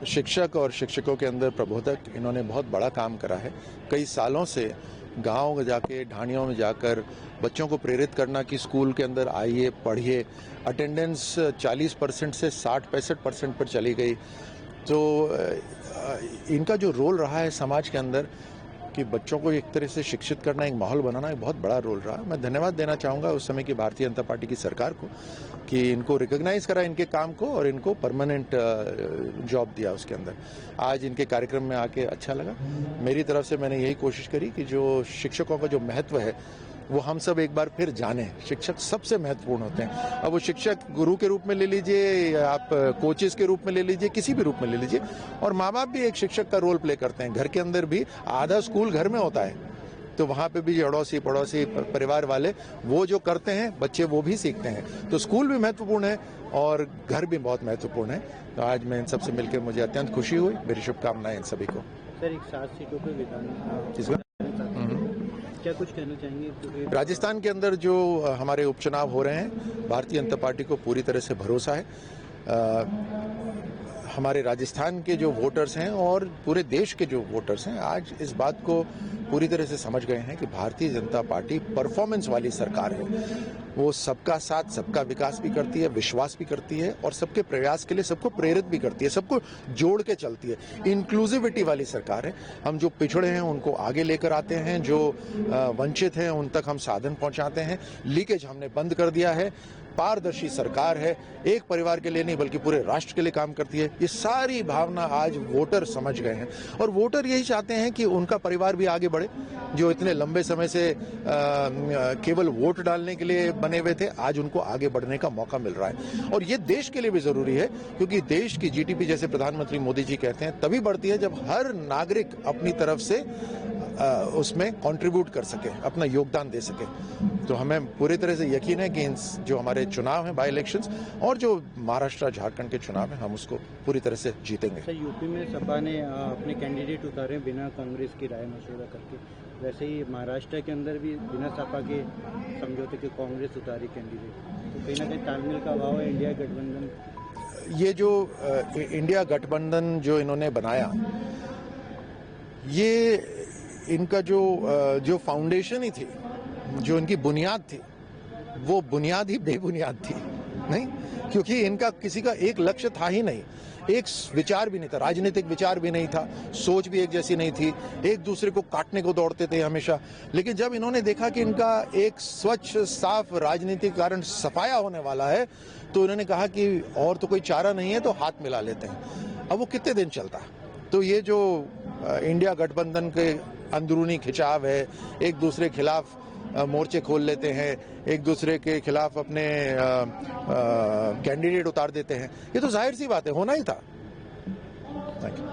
शिक्षक और शिक्षकों के अंदर प्रबोधक इन्होंने बहुत बड़ा काम करा है। कई सालों से गाँव में जाके, ढाणियों में जाकर बच्चों को प्रेरित करना कि स्कूल के अंदर आइए, पढ़िए। अटेंडेंस 40% से 60-65% पर चली गई। तो इनका जो रोल रहा है समाज के अंदर कि बच्चों को एक तरह से शिक्षित करना, एक माहौल बनाना, एक बहुत बड़ा रोल रहा। मैं धन्यवाद देना चाहूँगा उस समय की भारतीय जनता पार्टी की सरकार को कि इनको रिकॉग्नाइज करा इनके काम को और इनको परमानेंट जॉब दिया उसके अंदर। आज इनके कार्यक्रम में आके अच्छा लगा। मेरी तरफ से मैंने यही कोशिश करी कि जो शिक्षकों का जो महत्व है वो हम सब एक बार फिर जाने। शिक्षक सबसे महत्वपूर्ण होते हैं। अब वो शिक्षक गुरु के रूप में ले लीजिए, आप कोचेस के रूप में ले लीजिए, किसी भी रूप में ले लीजिए। और माँ बाप भी एक शिक्षक का रोल प्ले करते हैं। घर के अंदर भी आधा स्कूल घर में होता है, तो वहाँ पे भी अड़ोसी पड़ोसी परिवार वाले वो जो करते हैं बच्चे वो भी सीखते हैं। तो स्कूल भी महत्वपूर्ण है और घर भी बहुत महत्वपूर्ण है। तो आज मैं इन सबसे मिलकर मुझे अत्यंत खुशी हुई। मेरी शुभकामनाएं इन सभी को। सर, एक 7 सीटों पे विधान क्या कुछ कहना चाहेंगे? राजस्थान के अंदर जो हमारे उपचुनाव हो रहे हैं, भारतीय जनता पार्टी को पूरी तरह से भरोसा है। हमारे राजस्थान के जो वोटर्स हैं और पूरे देश के जो वोटर्स हैं आज इस बात को पूरी तरह से समझ गए हैं कि भारतीय जनता पार्टी परफॉर्मेंस वाली सरकार है। वो सबका साथ, सबका विकास भी करती है, विश्वास भी करती है और सबके प्रयास के लिए सबको प्रेरित भी करती है, सबको जोड़ के चलती है। इंक्लूसिविटी वाली सरकार है। हम जो पिछड़े हैं उनको आगे लेकर आते हैं, जो वंचित हैं उन तक हम साधन पहुंचाते हैं। लीकेज हमने बंद कर दिया है। पारदर्शी सरकार है, एक परिवार के लिए नहीं बल्कि पूरे राष्ट्र के लिए काम करती है। ये सारी भावना आज वोटर समझ गए हैं और वोटर यही चाहते हैं कि उनका परिवार भी आगे बढ़े। जो इतने लंबे समय से केवल वोट डालने के लिए बने हुए थे, आज उनको आगे बढ़ने का मौका मिल रहा है। और ये देश के लिए भी जरूरी है क्योंकि देश की जीडीपी, जैसे प्रधानमंत्री मोदी जी कहते हैं, तभी बढ़ती है जब हर नागरिक अपनी तरफ से उसमें कंट्रीब्यूट कर सके, अपना योगदान दे सके। तो हमें पूरी तरह से यकीन है कि इन जो हमारे चुनाव हैं, बाई इलेक्शंस और जो महाराष्ट्र झारखंड के चुनाव हैं, हम उसको पूरी तरह से जीतेंगे। सर, यूपी में सपा ने अपने कैंडिडेट उतारे बिना कांग्रेस की राय मशवरा करके, वैसे ही महाराष्ट्र के अंदर भी बिना सपा के समझौते के कांग्रेस उतारी कैंडिडेट। तो कहीं ना कहीं तालमेल का अभाव है इंडिया गठबंधन। ये जो इंडिया गठबंधन जो इन्होंने बनाया, ये इनका जो फाउंडेशन ही थी, जो इनकी बुनियाद थी, वो बुनियाद ही बेबुनियाद थी। नहीं, क्योंकि इनका किसी का एक लक्ष्य था ही नहीं, एक विचार भी नहीं था, राजनीतिक विचार भी नहीं था, सोच भी एक जैसी नहीं थी, एक दूसरे को काटने को दौड़ते थे हमेशा। लेकिन जब इन्होंने देखा कि इनका एक स्वच्छ साफ राजनीतिक कारण सफाया होने वाला है, तो इन्होंने कहा कि और तो कोई चारा नहीं है तो हाथ मिला लेते हैं। अब वो कितने दिन चलता। तो ये जो इंडिया गठबंधन के अंदरूनी खिंचाव है, एक दूसरे के खिलाफ मोर्चे खोल लेते हैं, एक दूसरे के खिलाफ अपने कैंडिडेट उतार देते हैं, ये तो जाहिर सी बात है, होना ही था। Thank you.